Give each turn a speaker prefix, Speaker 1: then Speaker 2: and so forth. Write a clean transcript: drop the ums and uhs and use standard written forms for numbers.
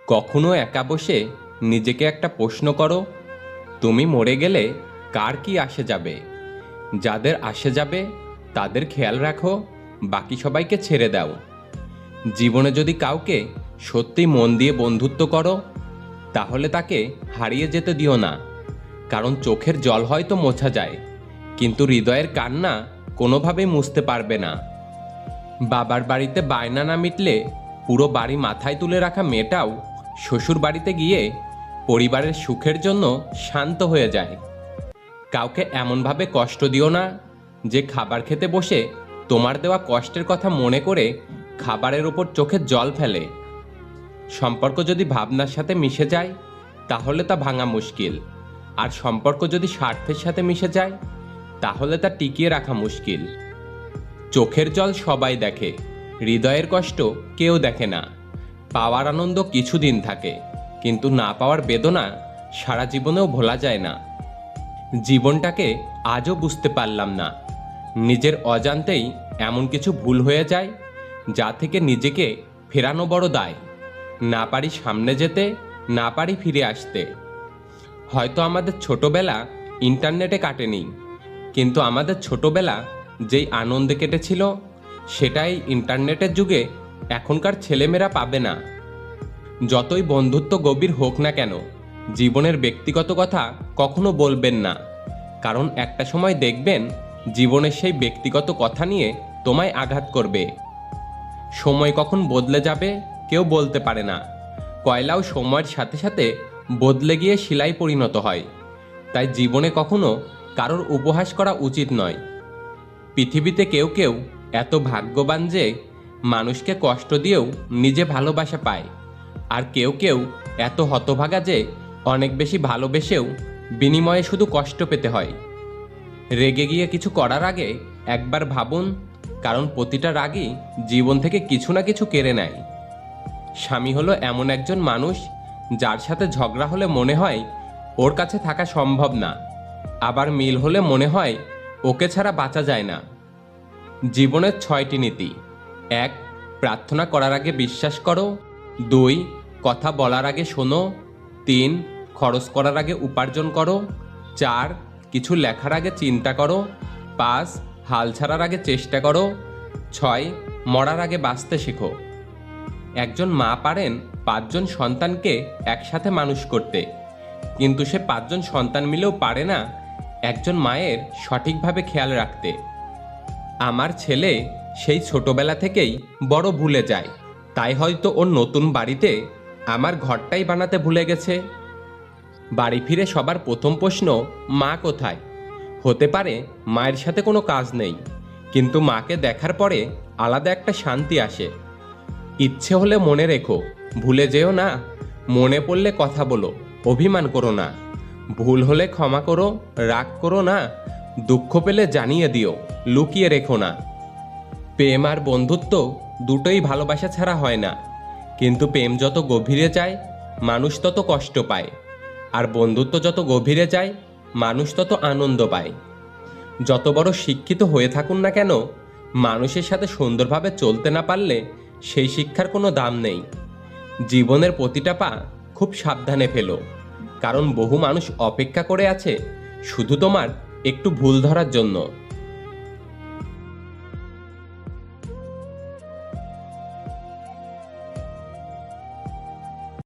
Speaker 1: কখনো একা বসে নিজেকে একটা প্রশ্ন করো, তুমি মরে গেলে কার কি আসে যাবে? যাদের আসে যাবে তাদের খেয়াল রাখো, বাকি সবাইকে ছেড়ে দাও। জীবনে যদি কাউকে সত্যি মন দিয়ে বন্ধুত্ব করো, তাহলে তাকে হারিয়ে যেতে দিও না। কারণ চোখের জল হয়তো মোছা যায়, কিন্তু হৃদয়ের কান্না কোনোভাবেই মুছতে পারবে না। বাবার বাড়িতে বায়না না মিটলে পুরো বাড়ি মাথায় তুলে রাখা মেয়েটাও শ্বশুর বাড়িতে গিয়ে পরিবারের সুখের জন্য শান্ত হয়ে যায়। কাউকে এমনভাবে কষ্ট দিও না যে খাবার খেতে বসে তোমার দেওয়া কষ্টের কথা মনে করে খাবারের ওপর চোখের জল ফেলে। সম্পর্ক যদি ভাবনার সাথে মিশে যায় তাহলে তা ভাঙা মুশকিল, আর সম্পর্ক যদি স্বার্থের সাথে মিশে যায় তাহলে তা টিকিয়ে রাখা মুশকিল। চোখের জল সবাই দেখে, হৃদয়ের কষ্ট কেউ দেখে না। পাওয়ার আনন্দ কিছুদিন থাকে, কিন্তু না পাওয়ার বেদনা সারা জীবনেও ভোলা যায় না। জীবনটাকে আজও বুঝতে পারলাম না, নিজের অজান্তেই এমন কিছু ভুল হয়ে যায় যা থেকে নিজেকে ফেরানো বড় দায়। না পারি সামনে যেতে, না পারি ফিরে আসতে। হয়তো আমাদের ছোটবেলা ইন্টারনেটে কাটেনি, কিন্তু আমাদের ছোটবেলা যেই আনন্দে কেটেছিল সেটাই ইন্টারনেটের যুগে এখনকার ছেলেমেয়েরা পাবে না। যতই বন্ধুত্ব গভীর হোক না কেন, জীবনের ব্যক্তিগত কথা কখনো বলবেন না। কারণ একটা সময় দেখবেন জীবনের সেই ব্যক্তিগত কথা নিয়ে তোমায় আঘাত করবে। সময় কখন বদলে যাবে কেউ বলতে পারে না। কয়লাও সময়ের সাথে সাথে বদলে গিয়ে শিলায় পরিণত হয়। তাই জীবনে কখনো কারোর উপহাস করা উচিত নয়। পৃথিবীতে কেউ কেউ এত ভাগ্যবান যে মানুষকে কষ্ট দিয়েও নিজে ভালোবাসা পায়, আর কেউ কেউ এত হতভাগা যে অনেক বেশি ভালোবেসেও বিনিময়ে শুধু কষ্ট পেতে হয়। রেগে গিয়ে কিছু করার আগে একবার ভাবুন, কারণ প্রতিটা রাগই জীবন থেকে কিছু না কিছু কেড়ে নেয়। স্বামী হলো এমন একজন মানুষ যার সাথে ঝগড়া হলে মনে হয় ওর কাছে থাকা সম্ভব না, আবার মিল হলে মনে হয় ওকে ছাড়া বাঁচা যায় না। জীবনের 6টি নীতি: 1. প্রার্থনা করার আগে বিশ্বাস করো। 2. কথা বলার আগে শোনো। 3. খরচ করার আগে উপার্জন করো। 4. কিছু লেখার আগে চিন্তা করো। 5. হাল ছাড়ার আগে চেষ্টা করো। 6. মরার আগে বাঁচতে শেখো। একজন মা পারেন 5জন সন্তানকে একসাথে মানুষ করতে, কিন্তু সে 5জন সন্তান মিলেও পারে না একজন মায়ের সঠিকভাবে খেয়াল রাখতে। আমার ছেলে সেই ছোটবেলা থেকেই বড় ভুলে যায়, তাই হয়তো ওর নতুন বাড়িতে আমার ঘরটাই বানাতে ভুলে গেছে। বাড়ি ফিরে সবার প্রথম প্রশ্ন, মা কোথায়? হতে পারে মায়ের সাথে কোনো কাজ নেই, কিন্তু মাকে দেখার পরে আলাদা একটা শান্তি আসে। ইচ্ছে হলে মনে রেখো, ভুলে যেও না। মনে পড়লে কথা বলো, অভিমান করো না। ভুল হলে ক্ষমা করো, রাগ করো না। দুঃখ পেলে জানিয়ে দিও, লুকিয়ে রেখো না। প্রেম আর বন্ধুত্ব দুটোই ভালোবাসা ছাড়া হয় না, কিন্তু প্রেম যত গভীরে যায় মানুষ তত কষ্ট পায়, আর বন্ধুত্ব যত গভীরে যায় মানুষ তত আনন্দ পায়। যত বড় শিক্ষিত হয়ে থাকুন না কেন, মানুষের সাথে সুন্দরভাবে চলতে না পারলে সেই শিক্ষার কোনো দাম নেই। জীবনের প্রতিটা পা খুব সাবধানে ফেলো, কারণ বহু মানুষ অপেক্ষা করে আছে শুধু তোমার একটু ভুল ধরার জন্য।